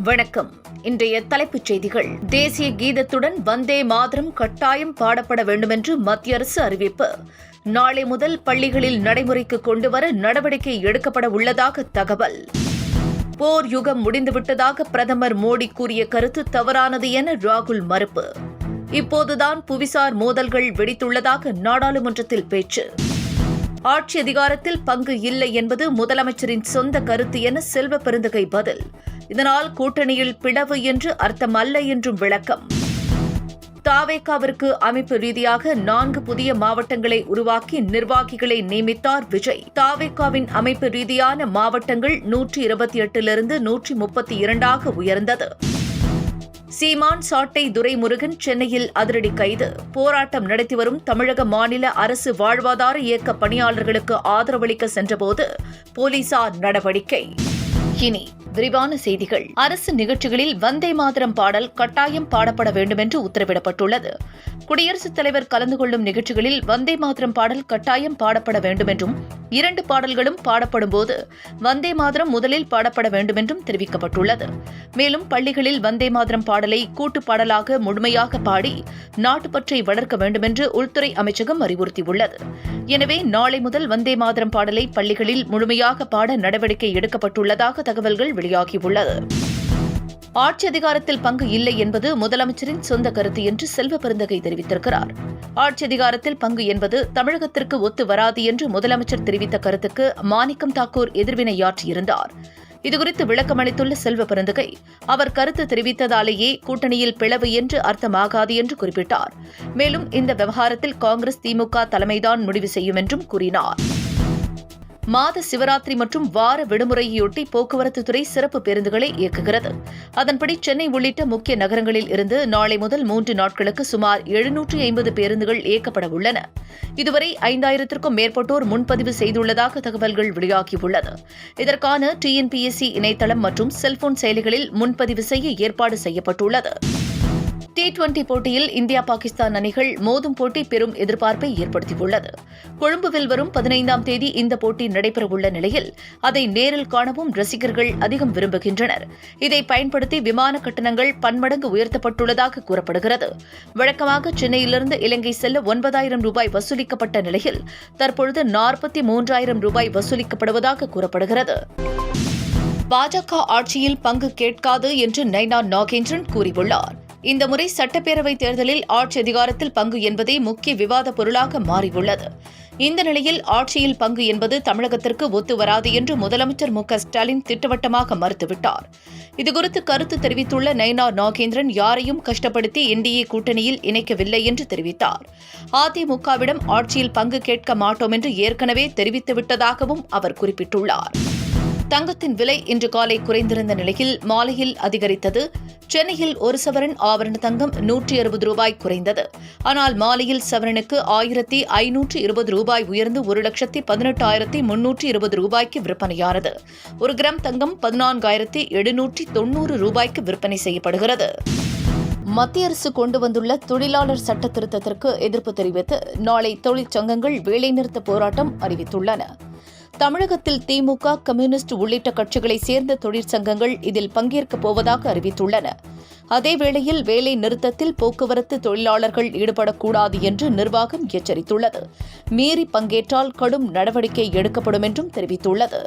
வணக்கம். இன்றைய தலைப்புச் செய்திகள். தேசிய கீதத்துடன் வந்தே மாதரம் கட்டாயம் பாடப்பட வேண்டுமென்று மத்திய அரசு அறிவிப்பு. நாளை முதல் பள்ளிகளில் நடைமுறைக்கு கொண்டுவர நடவடிக்கை எடுக்கப்பட உள்ளதாக தகவல். போர் யுகம் முடிந்துவிட்டதாக பிரதமர் மோடி கூறிய கருத்து தவறானது என ராகுல் மறுப்பு. இப்போதுதான் புவிசார் மோதல்கள் வெடித்துள்ளதாக நாடாளுமன்றத்தில் பேச்சு. ஆட்சி அதிகாரத்தில் பங்கு இல்லை என்பது முதலமைச்சரின் சொந்த கருத்து என செல்வ பெருந்தகை பதில். இதனால் கூட்டணியில் பிளவு என்று அர்த்தமல்ல என்றும் விளக்கம். தாவேகாவிற்கு அமைப்பு ரீதியாக 4 புதிய மாவட்டங்களை உருவாக்கி நிர்வாகிகளை நியமித்தார் விஜய். தாவேகாவின் அமைப்பு ரீதியான மாவட்டங்கள் 128 132 உயர்ந்தது. சீமான் சாட்டை துரைமுருகன் சென்னையில் அதிரடி கைது. போராட்டம் நடத்தி வரும் தமிழக மாநில அரசு வாழ்வாதார இயக்க பணியாளர்களுக்கு ஆதரவளிக்க சென்றபோது போலீசார் நடவடிக்கை. இனி விரிவான செய்திகள். அரசு நிகழ்ச்சிகளில் வந்தே மாதரம் பாடல் கட்டாயம் பாடப்பட வேண்டும் என்று உத்தரவிடப்பட்டுள்ளது. குடியரசுத் தலைவர் கலந்து கொள்ளும் நிகழ்ச்சிகளில் வந்தே மாதரம் பாடல் கட்டாயம் பாடப்பட வேண்டும் என்றும் 2 பாடல்களும் பாடப்படும்போது வந்தே மாதரம் முதலில் பாடப்பட வேண்டும் என்றும் தெரிவிக்கப்பட்டுள்ளது. மேலும் பள்ளிகளில் வந்தே மாதரம் பாடலை கூட்டு பாடலாக முழுமையாக பாடி நாட்டுப்பற்றை வளர்க்க வேண்டும் என்று உள்துறை அமைச்சகம் அறிவுறுத்தியுள்ளது. எனவே நாளை முதல் வந்தே மாதரம் பாடலை பள்ளிகளில் முழுமையாக பாட நடவடிக்கை எடுக்கப்பட்டுள்ளதாக தகவல்கள் வெளியாகியுள்ளது. ஆட்சி அதிகாரத்தில் பங்கு இல்லை என்பது முதலமைச்சரின் சொந்த கருத்து என்று செல்வ பெருந்தகை தெரிவித்திருக்கிறார். ஆட்சி அதிகாரத்தில் பங்கு என்பது தமிழகத்திற்கு ஒத்து வராது என்று முதலமைச்சர் தெரிவித்த கருத்துக்கு மாணிக்கம் தாக்கூர் எதிர்வினையாற்றியிருந்தார். இதுகுறித்து விளக்கமளித்துள்ள செல்வ பெருந்தகை, அவர் கருத்து தெரிவித்ததாலேயே கூட்டணியில் பிளவு என்று அர்த்தமாகாது என்று குறிப்பிட்டார். மேலும் இந்த விவகாரத்தில் காங்கிரஸ் திமுக தலைமைதான் முடிவு செய்யும் என்றும் கூறினார். மாத சிவராத்திரி மற்றும் வார விடுமுறையொட்டி போக்குவரத்துத்துறை சிறப்பு பேருந்துகளை இயக்குகிறது. அதன்படி சென்னை உள்ளிட்ட முக்கிய நகரங்களில் இருந்து நாளை முதல் 3 நாட்களுக்கு சுமார் 750 பேருந்துகள் இயக்கப்பட உள்ளன. இதுவரை 5000க்கும் மேற்பட்டோர் முன்பதிவு செய்துள்ளதாக தகவல்கள் வெளியாகியுள்ளது. இதற்கான TNPSC இணையதளம் மற்றும் செல்போன் செயலிகளில் முன்பதிவு செய்ய ஏற்பாடு செய்யப்பட்டுள்ளது. T20 போட்டியில் இந்தியா பாகிஸ்தான் அணிகள் மோதும் போட்டி பெரும் எதிர்பார்ப்பை ஏற்படுத்தியுள்ளது. கொழும்புவில் வரும் 15ஆம் தேதி இந்த போட்டி நடைபெறவுள்ள நிலையில் அதை நேரில் காணவும் ரசிகர்கள் அதிகம் விரும்புகின்றனர். இதை பயன்படுத்தி விமான கட்டணங்கள் பன்மடங்கு உயர்த்தப்பட்டுள்ளதாக கூறப்படுகிறது. வழக்கமாக சென்னையிலிருந்து இலங்கை செல்ல 9000 ரூபாய் வசூலிக்கப்பட்ட நிலையில் தற்பொழுது 43,000 ரூபாய் வசூலிக்கப்படுவதாக கூறப்படுகிறது. பாஜக ஆட்சியில் பங்கு கேட்காது என்று நைனா நாகேந்திரன் கூறியுள்ளார். இந்த முறை சட்டப்பேரவைத் தேர்தலில் ஆட்சி அதிகாரத்தில் பங்கு என்பதே முக்கிய விவாத பொருளாக மாறியுள்ளது. இந்த நிலையில் ஆட்சியில் பங்கு என்பது தமிழகத்திற்கு ஒத்து வராது என்று முதலமைச்சர் மு.க.ஸ்டாலின் திட்டவட்டமாக மறுத்துவிட்டார். இதுகுறித்து கருத்து தெரிவித்துள்ள நைனா நாகேந்திரன் யாரையும் கஷ்டப்படுத்தி NDA கூட்டணியில் இணைக்கவில்லை என்று தெரிவித்தார். அதிமுகவிடம் ஆட்சியில் பங்கு கேட்க மாட்டோம் என்று ஏற்கனவே தெரிவித்துவிட்டதாகவும் அவர் குறிப்பிட்டுள்ளார். தங்கத்தின் விலை இன்று காலை குறைந்திருந்த நிலையில் மாலையில் அதிகரித்தது. சென்னையில் 1 சவரன் ஆபரண தங்கம் 160 ரூபாய் குறைந்தது. ஆனால் மாலையில் சவரனுக்கு 1520 ரூபாய் உயர்ந்து 1,18,320 ரூபாய்க்கு விற்பனையானது. 1 கிராம் தங்கம் 14,790 ரூபாய்க்கு விற்பனை செய்யப்படுகிறது. மத்திய அரசு கொண்டு வந்துள்ள தொழிலாளர் சட்ட திருத்தத்திற்கு எதிர்ப்பு தெரிவித்து நாளை தொழிற்சங்கங்கள் வேலைநிறுத்த போராட்டம் அறிவித்துள்ளன. தமிழகத்தில் திமுக, கம்யூனிஸ்ட் உள்ளிட்ட கட்சிகளைச் சேர்ந்த தொழிற்சங்கங்கள் இதில் பங்கேற்கப் போவதாக அறிவித்துள்ளன. அதேவேளையில் வேலை நிறுத்தத்தில் போக்குவரத்து தொழிலாளர்கள் ஈடுபடக்கூடாது என்று நிர்வாகம் எச்சரித்துள்ளது. மீறி பங்கேற்றால் கடும் நடவடிக்கை எடுக்கப்படும் என்றும் தெரிவித்துள்ளது.